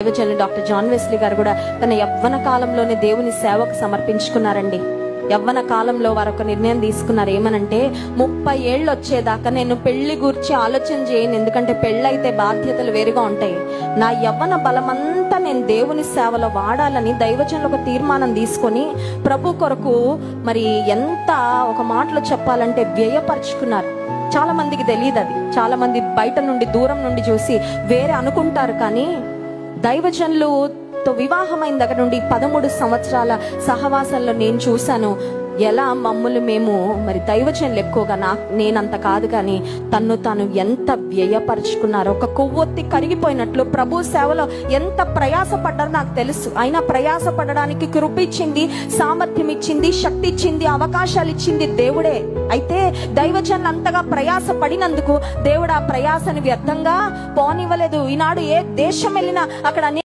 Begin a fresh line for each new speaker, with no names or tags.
దైవజనులు doctor John Wesley గారు కూడా తన యవ్వన కాలంలోనే దేవుని సేవకు సమర్పించుకున్నారండి. యవ్వన కాలంలో వారు ఒక నిర్ణయం తీసుకున్నారు. ఏమనంటే 30 ఏళ్ళు వచ్చేదాకా నేను పెళ్లి గురించి ఆలోచన చేయను, ఎందుకంటే పెళ్ళైతే బాధ్యతలు వేరుగా ఉంటాయి. నా యవ్వన బలమంతా నేను దేవుని సేవలో వాడాలని దైవజనులు ఒక తీర్మానం తీసుకొని ప్రభు కొరకు మరి ఎంత ఒక మాటలో చెప్పాలంటే వ్యయపరుచుకున్నారు. చాలా మందికి తెలియదు అది. చాలా మంది బయట నుండి దూరం నుండి చూసి వేరే అనుకుంటారు. కానీ దైవజనులతో వివాహమైన దగ్గర నుండి 13 సంవత్సరాల సహవాసంలో నేను చూశాను ఎలా మమ్మల్ని మేము మరి దైవజనులు ఎక్కువగా నేనంత కాదు కానీ తన్ను తాను ఎంత వ్యయపరుచుకున్నారో, ఒక కొవ్వొత్తి కరిగిపోయినట్లు ప్రభు సేవలో ఎంత ప్రయాసపడ్డారో నాకు తెలుసు. అయినా ప్రయాసపడడానికి కృప ఇచ్చింది, సామర్థ్యం ఇచ్చింది, శక్తి ఇచ్చింది, అవకాశాలు ఇచ్చింది దేవుడే. అయితే దైవజనులు అంతగా ప్రయాస పడినందుకు దేవుడు ఆ ప్రయాసని వ్యర్థంగా పోనివ్వలేదు. ఈనాడు ఏ దేశం వెళ్ళినా అక్కడ